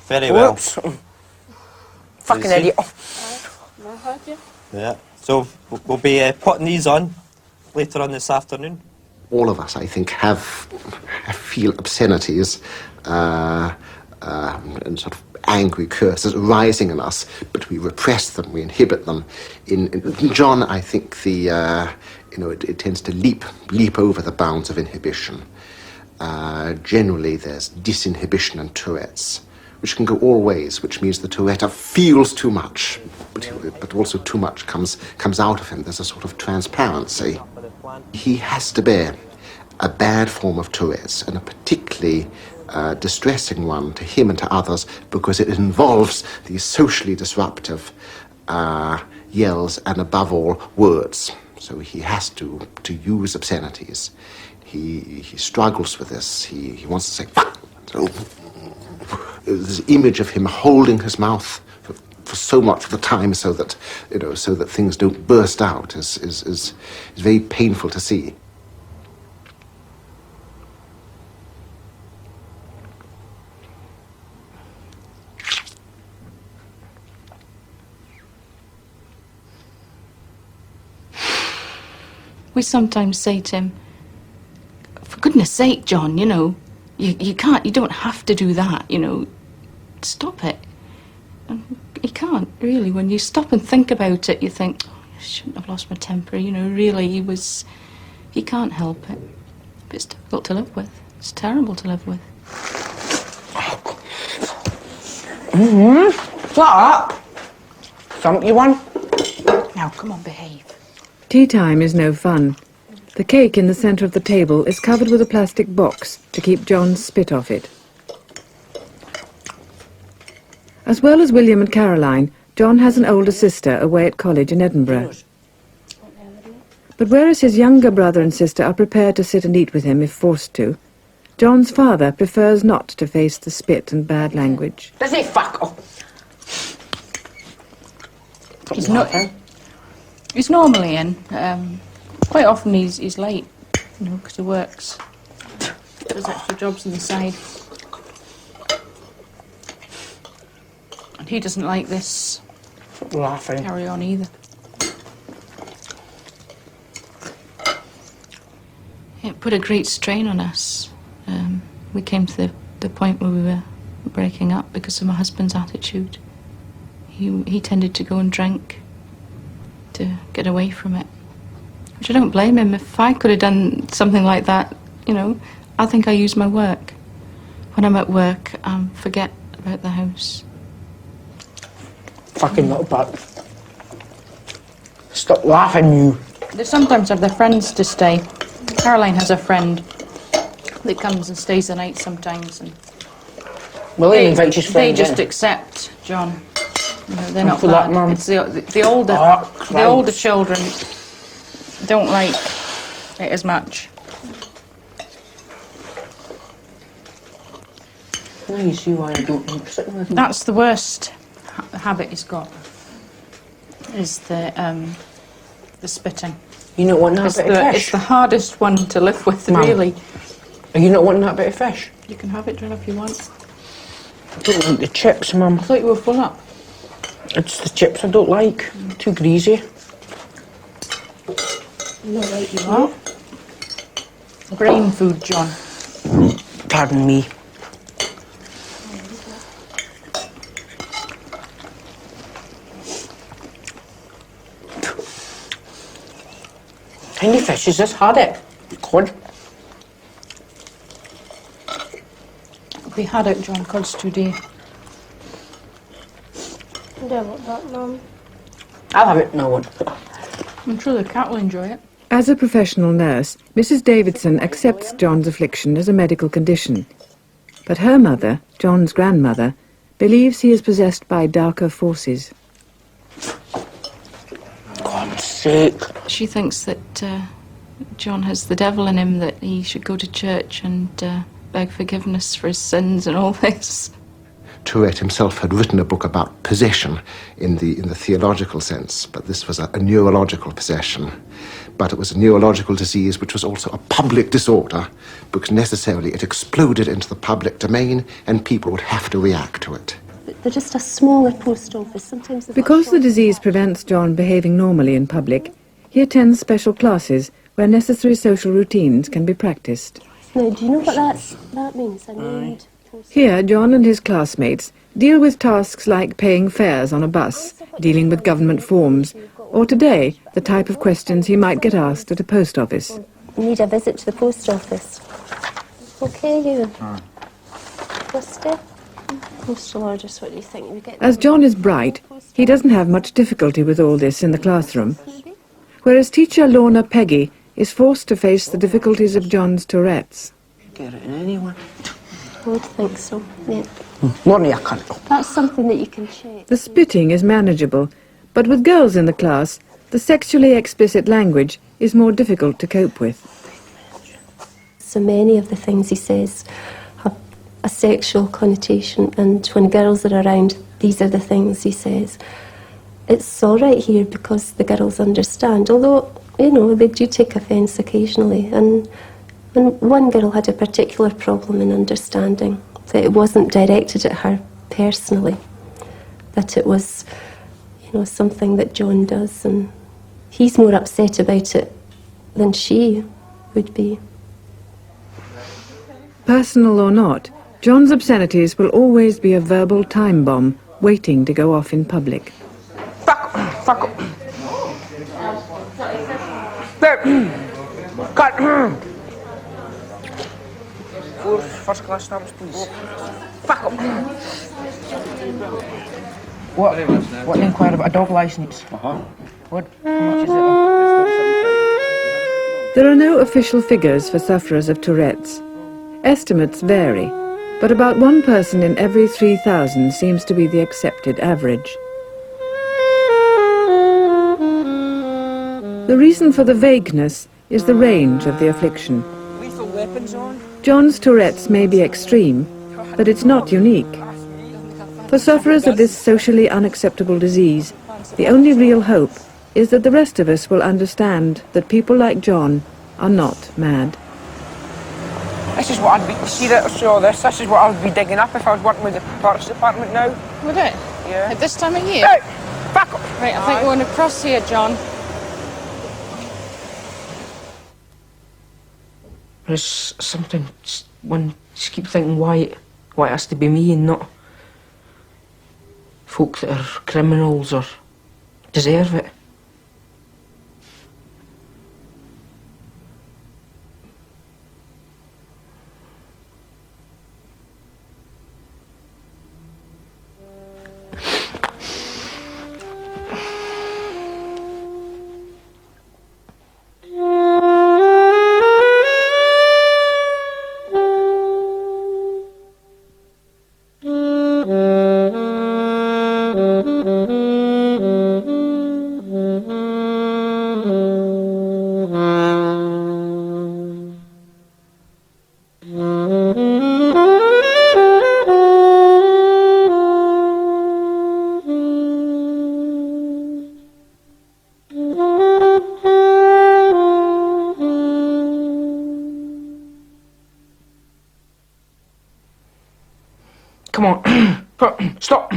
Very well. Whoops. Fucking idiot. Yeah. So we'll be putting these on later on this afternoon. All of us, I think, feel obscenities and sort of angry curses rising in us, but we repress them, we inhibit them. In John, I think it tends to leap over the bounds of inhibition. Generally, there's disinhibition in Tourette's, which can go all ways, which means the Tourette feels too much, but also too much comes out of him. There's a sort of transparency. He has to bear a bad form of Tourette's, and a particularly distressing one to him and to others, because it involves these socially disruptive yells and, above all, words. So he has to use obscenities. He struggles with this. He wants to say fuck. So this image of him holding his mouth for so much of the time, so that things don't burst out, is very painful to see. We sometimes say to him, for goodness sake, John, you can't, you don't have to do that, stop it. And he can't, really. When you stop and think about it, you think, oh, I shouldn't have lost my temper, really, he can't help it. But it's difficult to live with. It's terrible to live with. Shut up. Thump you one. Now, come on, behave. Tea time is no fun. The cake in the centre of the table is covered with a plastic box to keep John's spit off it. As well as William and Caroline, John has an older sister away at college in Edinburgh. But whereas his younger brother and sister are prepared to sit and eat with him if forced to, John's father prefers not to face the spit and bad language. Does he fuck off? He's not. He's normally in. Quite often he's late, because he works. Does extra jobs on the side. And he doesn't like this Laughing. carry on either. It put a great strain on us. We came to the point where we were breaking up because of my husband's attitude. He tended to go and drink to get away from it. Which I don't blame him. If I could have done something like that, I think I use my work. When I'm at work, I forget about the house. Fucking little butt. Stop laughing, you. They sometimes have their friends to stay. Caroline has a friend that comes and stays the night sometimes, and William invites his they friends just in. accept John. They're not for that, bad. Mum. It's the older children don't like it as much. Now you see why I don't like sitting with him. That's the worst habit he's got. Is the spitting. You not wanting that bit of It's fish? the hardest one to live with, Mum. really. Are you not wanting that bit of fish? You can have it, John, if you want. I don't like the chips, Mum. I thought you were full up. It's the chips I don't like. Too greasy. No, right you are. Brain food, John. Pardon me. Tiny fish, is this had it? Cod. We had it, John, cod's today. I don't want that, Mum. I'll have it, no one. I'm sure the cat will enjoy it. As a professional nurse, Mrs. Davidson accepts John's affliction as a medical condition. But her mother, John's grandmother, believes he is possessed by darker forces. God's sake. She thinks that John has the devil in him, that he should go to church and beg forgiveness for his sins and all this. Tourette himself had written a book about possession in the theological sense, but this was a neurological possession. But it was a neurological disease which was also a public disorder, because necessarily it exploded into the public domain and people would have to react to it. They're just a smaller post office. Sometimes Because the disease prevents John behaving normally in public, he attends special classes where necessary social routines can be practiced. Now, do you know what that means? I named post. Here, John and his classmates deal with tasks like paying fares on a bus, dealing with government forms, or today, the type of questions he might get asked at a post office. Need a visit to the post office. Okay, you. Trusty? Postal orders, what do you think? We get As John is bright, he doesn't have much difficulty with all this in the classroom, whereas teacher Lorna Peggy is forced to face the difficulties of John's Tourette's. Get it in anyone. I would think so, yeah. Lorna, I can't. That's something that you can check. The spitting is manageable, but with girls in the class, the sexually explicit language is more difficult to cope with. So many of the things he says have a sexual connotation, and when girls are around, these are the things he says. It's all right here because the girls understand, although, you know, they do take offence occasionally. And one girl had a particular problem in understanding that it wasn't directed at her personally, that it was, you know, something that John does, and he's more upset about it than she would be. Personal or not, John's obscenities will always be a verbal time bomb waiting to go off in public. Fuck up. There. Cut. Four first class stamps, please. Fuck up. What an inquiry about a dog licence? What? How much is it? There are no official figures for sufferers of Tourette's. Estimates vary, but about 1 person in every 3,000 seems to be the accepted average. The reason for the vagueness is the range of the affliction. Lethal weapons on? John's Tourette's may be extreme, but it's not unique. For sufferers of this socially unacceptable disease, the only real hope is that the rest of us will understand that people like John are not mad. This is what I'd be, see that, so this is what I'd be digging up if I was working with the parts department now. Would it? Yeah. At this time of year? Hey! Fuck up! Right, I think we're going to cross here, John. There's something, one just keep thinking why it has to be me and not folk that are criminals or deserve it. Come on, stop.